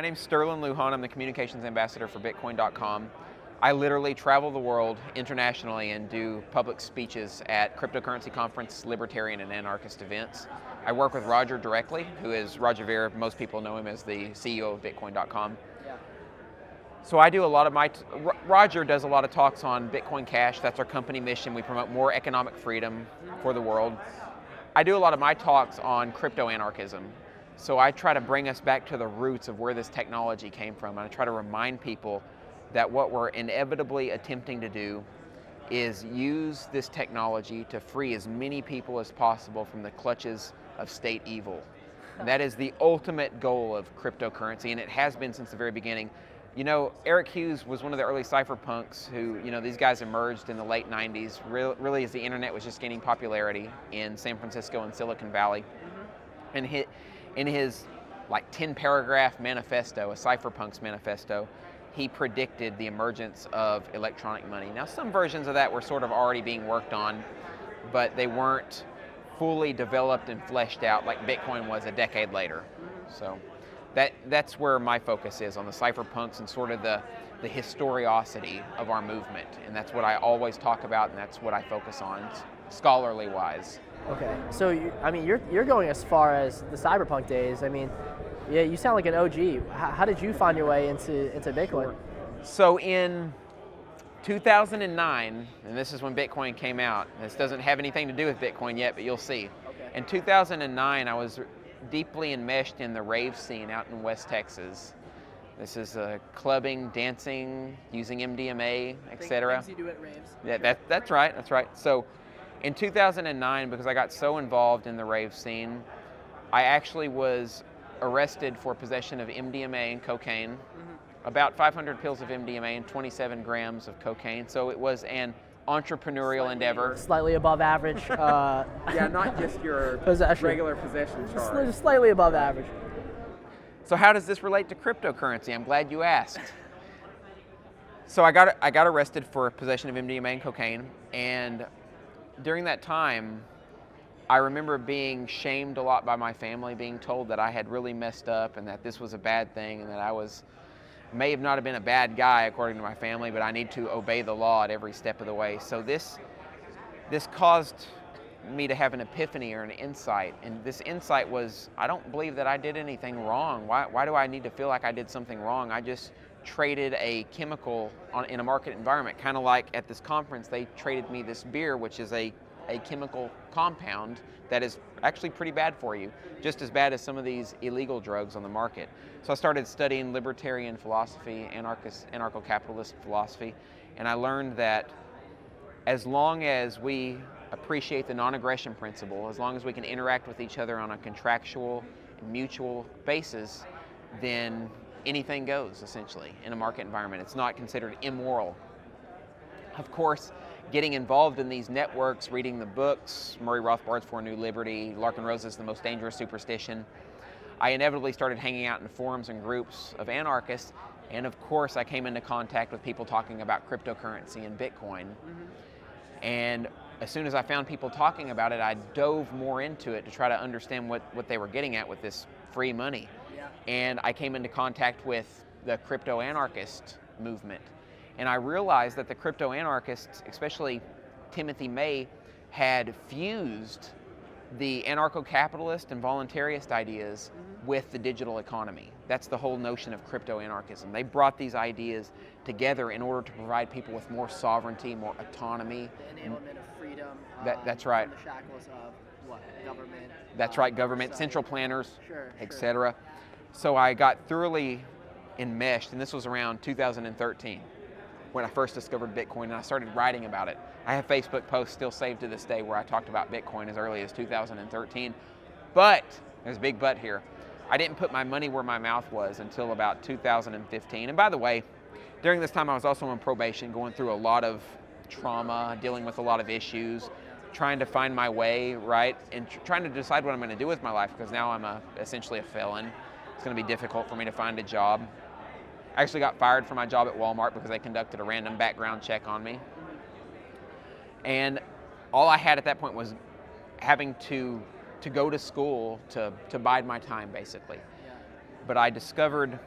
My name's Sterlin Lujan. I'm the communications ambassador for Bitcoin.com. I literally travel the world internationally and do public speeches at cryptocurrency conference, libertarian, and anarchist events. I work with Roger directly, who is Roger Ver. Most people know him as the CEO of Bitcoin.com. So I do a lot of Roger does a lot of talks on Bitcoin Cash. That's our company mission. We promote more economic freedom for the world. I do a lot of my talks on crypto anarchism. So I try to bring us back to the roots of where this technology came from. And I try to remind people that what we're inevitably attempting to do is use this technology to free as many people as possible from the clutches of state evil. And that is the ultimate goal of cryptocurrency, and it has been since the very beginning. You know, Eric Hughes was one of the early cypherpunks who, these guys emerged in the late 90s, really as the internet was just gaining popularity in San Francisco and Silicon Valley. And in his like 10-paragraph manifesto, a cypherpunk's manifesto, he predicted the emergence of electronic money. Now, some versions of that were sort of already being worked on, but they weren't fully developed and fleshed out like Bitcoin was a decade later. So that's where my focus is, on the cypherpunks and sort of the historiosity of our movement. And that's what I always talk about, and that's what I focus on, scholarly wise. Okay, so you're going as far as the cyberpunk days. I mean, yeah, you sound like an OG. How did you find your way into Bitcoin? Sure. So in 2009, and this is when Bitcoin came out. This doesn't have anything to do with Bitcoin yet, but you'll see. Okay. In 2009, I was deeply enmeshed in the rave scene out in West Texas. This is clubbing, dancing, using MDMA, etc. Things you do at raves. Yeah, that's right. That's right. So in 2009, because I got so involved in the rave scene, I actually was arrested for possession of MDMA and cocaine, about 500 pills of MDMA and 27 grams of cocaine. So it was an entrepreneurial endeavor. Slightly above average. Yeah, not just your regular possession charge. Just slightly above average. So how does this relate to cryptocurrency? I'm glad you asked. So I got arrested for possession of MDMA and cocaine, and during that time, I remember being shamed a lot by my family, being told that I had really messed up and that this was a bad thing and that I may have not been a bad guy according to my family, but I need to obey the law at every step of the way. So this caused me to have an epiphany or an insight, and this insight was, I don't believe that I did anything wrong. Why do I need to feel like I did something wrong? I just traded a chemical in a market environment, kind of like at this conference they traded me this beer, which is a chemical compound that is actually pretty bad for you, just as bad as some of these illegal drugs on the market. So I started studying libertarian philosophy, anarcho-capitalist philosophy, and I learned that as long as we appreciate the non-aggression principle, as long as we can interact with each other on a contractual and mutual basis, then anything goes, essentially, in a market environment. It's not considered immoral. Of course, getting involved in these networks, reading the books, Murray Rothbard's For a New Liberty, Larkin Rose's The Most Dangerous Superstition, I inevitably started hanging out in forums and groups of anarchists, and of course I came into contact with people talking about cryptocurrency and Bitcoin. And as soon as I found people talking about it, I dove more into it to try to understand what they were getting at with this free money. And I came into contact with the crypto anarchist movement. And I realized that the crypto anarchists, especially Timothy May, had fused the anarcho-capitalist and voluntarist ideas with the digital economy. That's the whole notion of crypto anarchism. They brought these ideas together in order to provide people with more sovereignty, more autonomy. The enablement of freedom. That's right. From the shackles of what? Government. That's right, government, central planners, sure, etc. So I got thoroughly enmeshed, and this was around 2013 when I first discovered Bitcoin, and I started writing about it. I have Facebook posts still saved to this day where I talked about Bitcoin as early as 2013. But, there's a big but here, I didn't put my money where my mouth was until about 2015. And by the way, during this time I was also on probation, going through a lot of trauma, dealing with a lot of issues, trying to find my way, right? And trying to decide what I'm gonna do with my life, because now I'm essentially a felon. It's gonna be difficult for me to find a job. I actually got fired from my job at Walmart because they conducted a random background check on me. And all I had at that point was having to go to school to bide my time, basically. But I discovered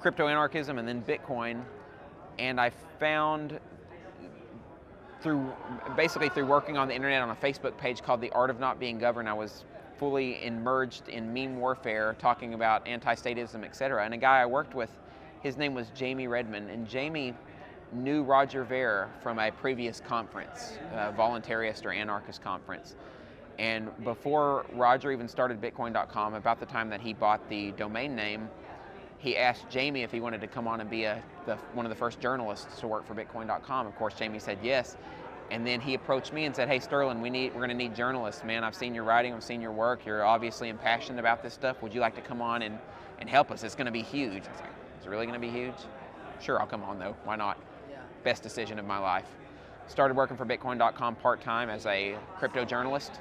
crypto anarchism and then Bitcoin, and I found basically through working on the internet on a Facebook page called The Art of Not Being Governed, I was fully immersed in meme warfare, talking about anti-statism, etc. And a guy I worked with, his name was Jamie Redmond, and Jamie knew Roger Ver from a previous conference, voluntarist or anarchist conference. And before Roger even started Bitcoin.com, about the time that he bought the domain name, he asked Jamie if he wanted to come on and be one of the first journalists to work for Bitcoin.com. Of course, Jamie said yes. And then he approached me and said, hey, Sterlin, we're going to need journalists, man. I've seen your writing, I've seen your work. You're obviously impassioned about this stuff. Would you like to come on and help us? It's going to be huge. I was like, is it really going to be huge? Sure, I'll come on though. Why not? Yeah. Best decision of my life. Started working for Bitcoin.com part-time as a crypto journalist,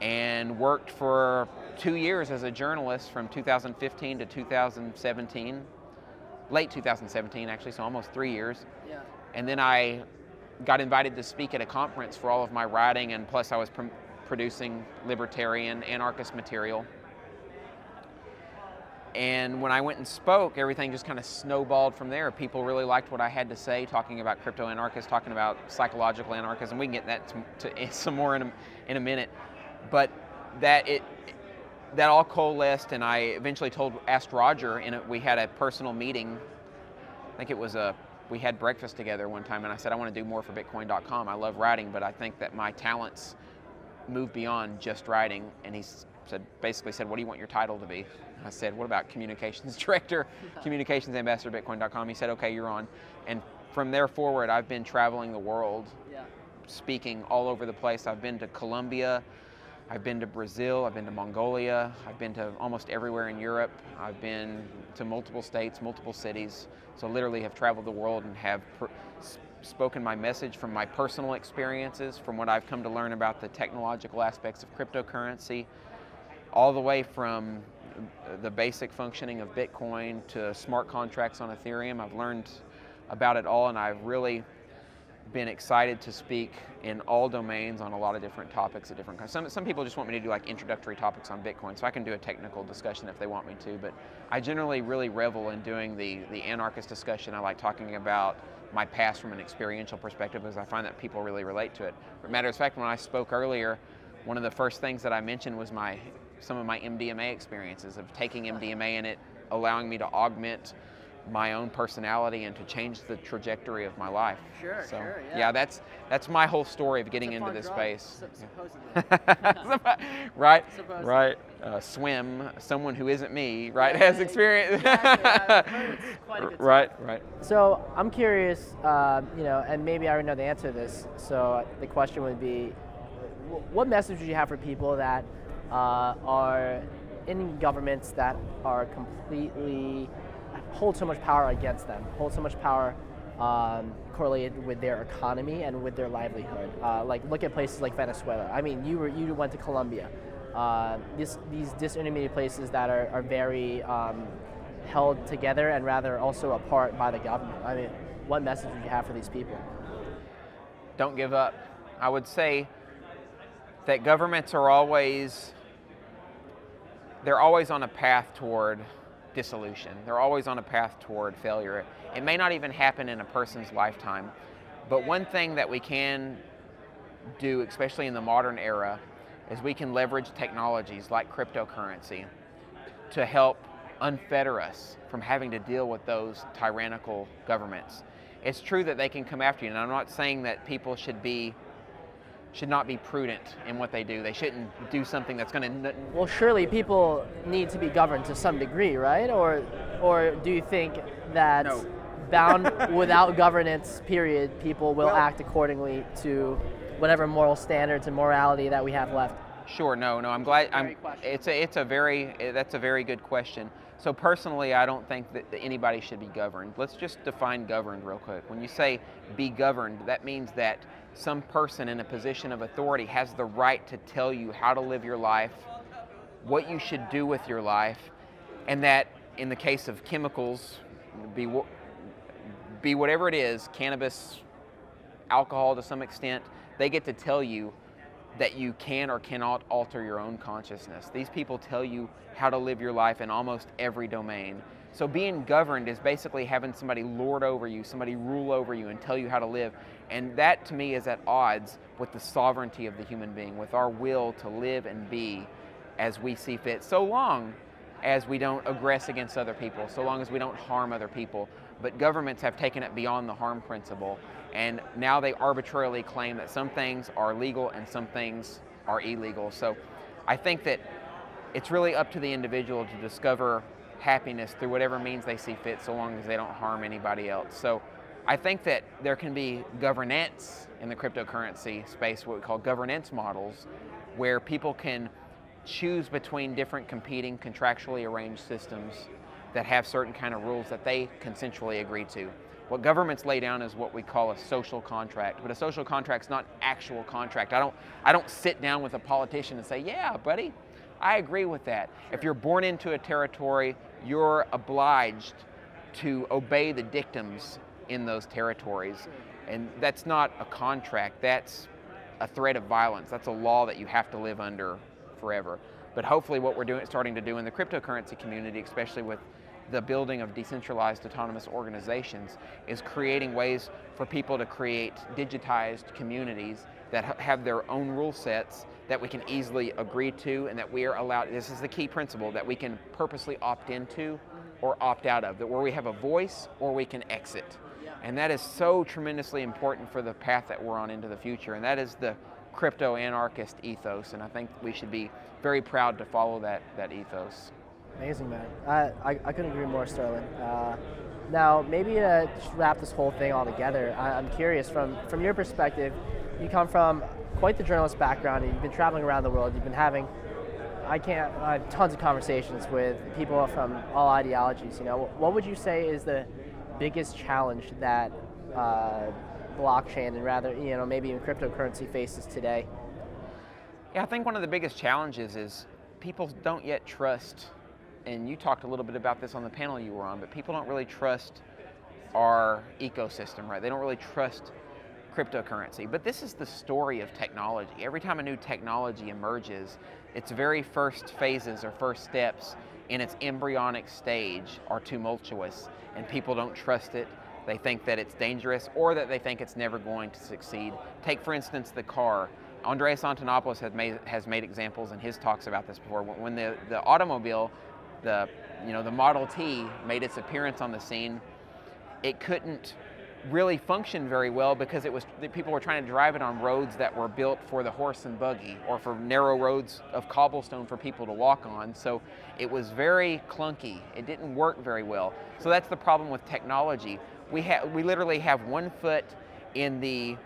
and worked for 2 years as a journalist from 2015 to 2017, late 2017 actually, so almost 3 years. Yeah. And then I got invited to speak at a conference for all of my writing, and plus I was producing libertarian, anarchist material. And when I went and spoke, everything just kind of snowballed from there. People really liked what I had to say, talking about crypto anarchists, talking about psychological anarchism. We can get that to some more in a minute. But that all coalesced, and I eventually asked Roger, and we had a personal meeting. I think it was we had breakfast together one time, and I said, I want to do more for Bitcoin.com. I love writing, but I think that my talents move beyond just writing. And he basically said, what do you want your title to be? I said, what about communications director, communications ambassador, Bitcoin.com? He said, okay, you're on. And from there forward, I've been traveling the world, speaking all over the place. I've been to Colombia, I've been to Brazil, I've been to Mongolia, I've been to almost everywhere in Europe. I've been to multiple states, multiple cities. So literally have traveled the world and have spoken my message from my personal experiences, from what I've come to learn about the technological aspects of cryptocurrency, all the way from the basic functioning of Bitcoin to smart contracts on Ethereum. I've learned about it all, and I've really been excited to speak in all domains on a lot of different topics at different kinds. Some people just want me to do like introductory topics on Bitcoin, so I can do a technical discussion if they want me to, but I generally really revel in doing the anarchist discussion. I like talking about my past from an experiential perspective, because I find that people really relate to it. As a matter of fact, when I spoke earlier, one of the first things that I mentioned was some of my MDMA experiences of taking MDMA and it allowing me to augment my own personality and to change the trajectory of my life. Sure, so, sure, yeah. That's my whole story of getting into this space. Supposedly. Right, Supposedly. right. Swim, someone who isn't me, right, has experience. Exactly. I've heard it's quite a good time. Right, right. So I'm curious, and maybe I already know the answer to this, so the question would be, what message would you have for people that are in governments that are completely hold so much power against them, hold so much power correlated with their economy and with their livelihood? Like look at places like Venezuela. I mean, you went to Colombia. These disintermediate places that are very held together and rather also apart by the government. I mean, what message would you have for these people? Don't give up. I would say that governments are always on a path toward dissolution. They're always on a path toward failure. It may not even happen in a person's lifetime, but one thing that we can do, especially in the modern era, is we can leverage technologies like cryptocurrency to help unfetter us from having to deal with those tyrannical governments. It's true that they can come after you, and I'm not saying that people should not be prudent in what they do. They shouldn't do something that's going to... Well, surely people need to be governed to some degree, right? Or do you think that bound without governance, period, people will act accordingly to whatever moral standards and morality that we have left? Sure, no, I'm glad. That's a very good question. So personally, I don't think that anybody should be governed. Let's just define governed real quick. When you say be governed, that means that some person in a position of authority has the right to tell you how to live your life, what you should do with your life, and that in the case of chemicals, be whatever it is, cannabis, alcohol to some extent, they get to tell you that you can or cannot alter your own consciousness. These people tell you how to live your life in almost every domain. So being governed is basically having somebody lord over you, somebody rule over you and tell you how to live. And that to me is at odds with the sovereignty of the human being, with our will to live and be as we see fit, so long as we don't aggress against other people, so long as we don't harm other people. But governments have taken it beyond the harm principle, and now they arbitrarily claim that some things are legal and some things are illegal. So I think that it's really up to the individual to discover happiness through whatever means they see fit, so long as they don't harm anybody else. So I think that there can be governance in the cryptocurrency space, what we call governance models, where people can choose between different competing contractually arranged systems that have certain kind of rules that they consensually agree to. What governments lay down is what we call a social contract, but a social contract's not actual contract. I don't sit down with a politician and say, yeah, buddy, I agree with that. If you're born into a territory, you're obliged to obey the dictums in those territories. And that's not a contract, that's a threat of violence. That's a law that you have to live under forever. But hopefully what we're starting to do in the cryptocurrency community, especially with the building of decentralized autonomous organizations, is creating ways for people to create digitized communities that have their own rule sets that we can easily agree to, and that we are allowed, this is the key principle, that we can purposely opt into or opt out of, that where we have a voice or we can exit. And that is so tremendously important for the path that we're on into the future, and that is the crypto anarchist ethos, and I think we should be very proud to follow that ethos. Amazing, man. I couldn't agree more, Sterlin. Now, maybe to just wrap this whole thing all together, I'm curious, from your perspective, you come from quite the journalist background, and you've been traveling around the world, you've been having, I have tons of conversations with people from all ideologies. You know, what would you say is the biggest challenge that blockchain, and rather, you know, maybe even cryptocurrency faces today? Yeah, I think one of the biggest challenges is people don't yet trust, and you talked a little bit about this on the panel you were on, but people don't really trust our ecosystem, right? They don't really trust cryptocurrency. But this is the story of technology. Every time a new technology emerges, its very first phases or first steps in its embryonic stage are tumultuous, and people don't trust it. They think that it's dangerous, or that they think it's never going to succeed. Take, for instance, the car. Andreas Antonopoulos has made examples in his talks about this before. When the automobile, the Model T, made its appearance on the scene, it couldn't really function very well because people were trying to drive it on roads that were built for the horse and buggy, or for narrow roads of cobblestone for people to walk on. So it was very clunky. It didn't work very well. So that's the problem with technology. We literally have 1 foot in the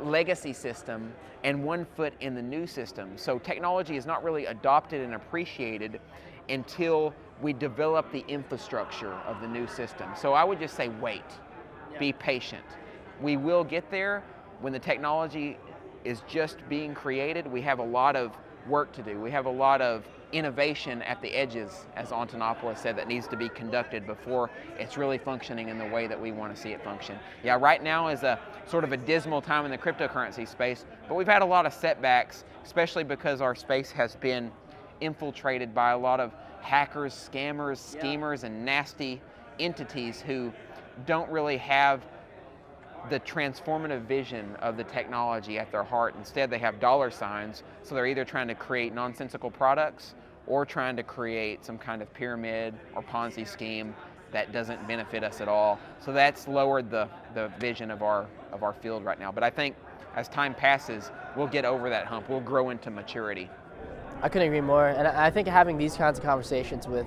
legacy system and 1 foot in the new system. So technology is not really adopted and appreciated until we develop the infrastructure of the new system. So I would just say wait, be patient. We will get there. When the technology is just being created, we have a lot of work to do. We have a lot of innovation at the edges, as Antonopoulos said, that needs to be conducted before it's really functioning in the way that we want to see it function. Yeah, right now is a sort of a dismal time in the cryptocurrency space, but we've had a lot of setbacks, especially because our space has been infiltrated by a lot of hackers, scammers, schemers, and nasty entities who don't really have the transformative vision of the technology at their heart. Instead, they have dollar signs, so they're either trying to create nonsensical products or trying to create some kind of pyramid or Ponzi scheme that doesn't benefit us at all. So that's lowered the vision of our field right now. But I think as time passes, we'll get over that hump. We'll grow into maturity. I couldn't agree more. And I think having these kinds of conversations with,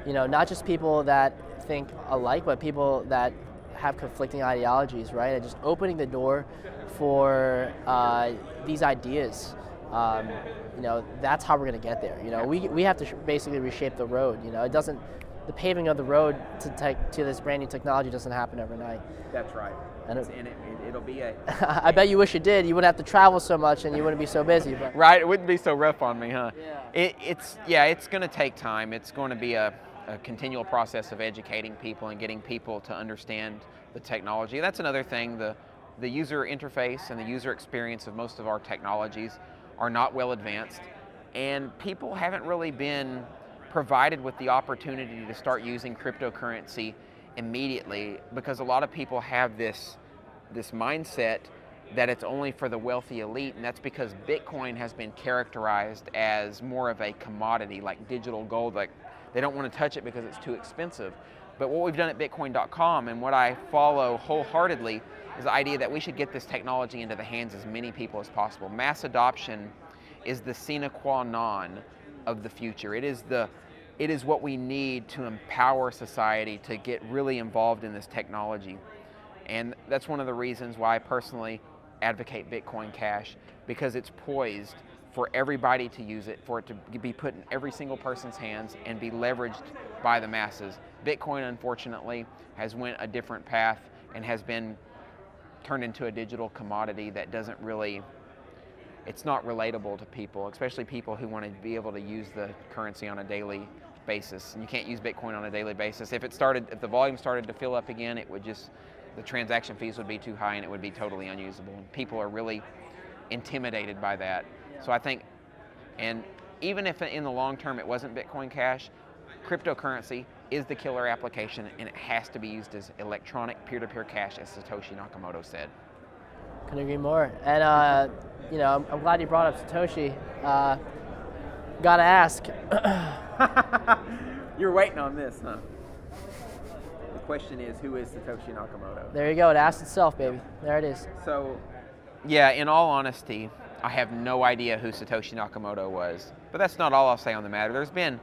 you know, not just people that think alike, but people that have conflicting ideologies, right? And just opening the door for these ideas. You know, that's how we're going to get there. You know, we have to basically reshape the road. You know, it doesn't. The paving of the road to this brand new technology doesn't happen overnight. That's right. And it'll be a. I bet you wish it did. You wouldn't have to travel so much, and you wouldn't be so busy. But. Right. It wouldn't be so rough on me, huh? Yeah. It's going to take time. It's going to be a continual process of educating people and getting people to understand the technology. That's another thing. The user interface and the user experience of most of our technologies are not well advanced, and people haven't really been provided with the opportunity to start using cryptocurrency immediately, because a lot of people have this mindset that it's only for the wealthy elite, and that's because Bitcoin has been characterized as more of a commodity, like digital gold. Like, they don't want to touch it because it's too expensive. But what we've done at Bitcoin.com, and what I follow wholeheartedly, is the idea that we should get this technology into the hands of as many people as possible. Mass adoption is the sine qua non of the future. It is what we need to empower society to get really involved in this technology. And that's one of the reasons why I personally advocate Bitcoin Cash, because it's poised for everybody to use it, for it to be put in every single person's hands and be leveraged by the masses. Bitcoin, unfortunately, has went a different path and has been turned into a digital commodity that doesn't really, it's not relatable to people, especially people who want to be able to use the currency on a daily basis. And you can't use Bitcoin on a daily basis. If the volume started to fill up again, it would just, the transaction fees would be too high and it would be totally unusable. And people are really intimidated by that. So I think, and even if in the long term it wasn't Bitcoin Cash, cryptocurrency is the killer application, and it has to be used as electronic peer-to-peer cash, as Satoshi Nakamoto said. Couldn't agree more. And you know, I'm glad you brought up Satoshi. Gotta ask. You're waiting on this, huh? The question is, who is Satoshi Nakamoto? There you go. It asked itself, baby. There it is. So, yeah, in all honesty, I have no idea who Satoshi Nakamoto was. But that's not all I'll say on the matter. There's been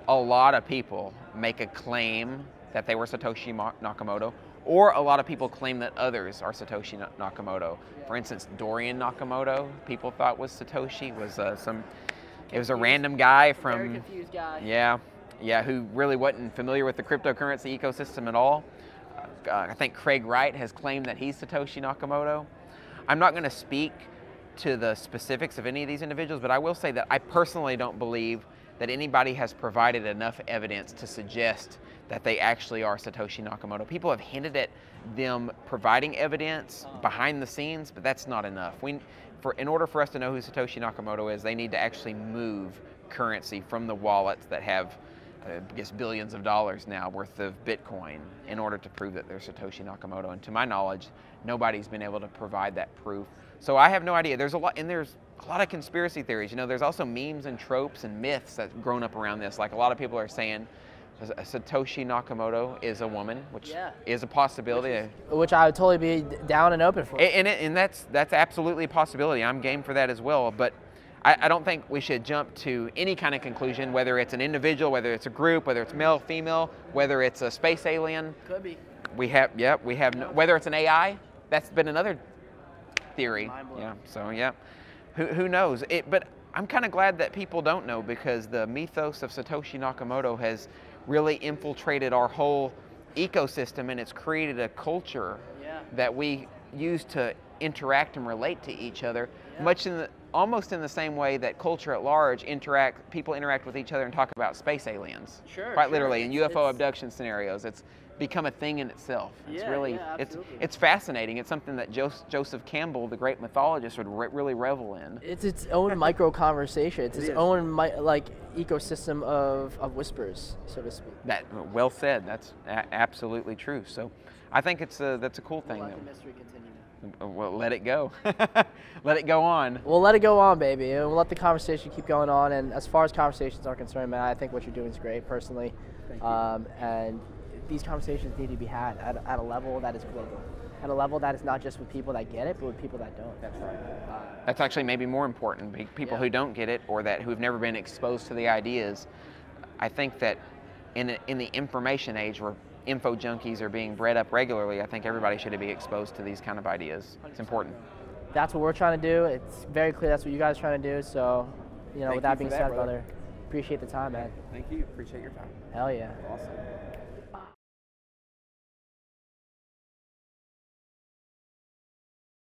a lot of people make a claim that they were Satoshi Nakamoto, or a lot of people claim that others are Satoshi Nakamoto. For instance, Dorian Nakamoto, people thought was Satoshi, was it was a random guy from, very confused guy. Yeah, who really wasn't familiar with the cryptocurrency ecosystem at all. I think Craig Wright has claimed that he's Satoshi Nakamoto. I'm not going to speak to the specifics of any of these individuals, but I will say that I personally don't believe that anybody has provided enough evidence to suggest that they actually are Satoshi Nakamoto. People have hinted at them providing evidence behind the scenes, but that's not enough. In order for us to know who Satoshi Nakamoto is, they need to actually move currency from the wallets that have, I guess, billions of dollars now worth of Bitcoin in order to prove that they're Satoshi Nakamoto. And to my knowledge, nobody's been able to provide that proof. So I have no idea. There's a lot of conspiracy theories. You know, there's also memes and tropes and myths that have grown up around this. Like, a lot of people are saying Satoshi Nakamoto is a woman, which is a possibility. Which I would totally be down and open for. And that's absolutely a possibility. I'm game for that as well. But I don't think we should jump to any kind of conclusion, whether it's an individual, whether it's a group, whether it's male, female, whether it's a space alien. Could be. Whether it's an AI. That's been another theory. Yeah. So yeah, who knows? But I'm kind of glad that people don't know, because the mythos of Satoshi Nakamoto has really infiltrated our whole ecosystem, and it's created a culture that we use to interact and relate to each other, almost in the same way that culture at large people interact with each other and talk about space aliens. Quite literally, in UFO abduction scenarios. It's become a thing in itself. It's fascinating. It's something that Joseph Campbell, the great mythologist, would really revel in. It's its own micro conversation. It's its own ecosystem of whispers, so to speak. That well said. That's absolutely true. So I think that's a cool thing. We'll let the mystery continue. Well, let it go. Let it go on. We'll let it go on, baby. And we'll let the conversation keep going on. And as far as conversations are concerned, man, I think what you're doing is great, personally. Thank you. And these conversations need to be had at a level that is global, at a level that is not just with people that get it, but with people that don't. That's right. That's actually maybe more important. People who don't get it, or who've never been exposed to the ideas. I think that in the information age, where info junkies are being bred up regularly, I think everybody should be exposed to these kind of ideas. It's important. That's what we're trying to do. It's very clear that's what you guys are trying to do. So, with that being said, brother, appreciate the time, man. Thank you. Appreciate your time. Hell yeah. Awesome.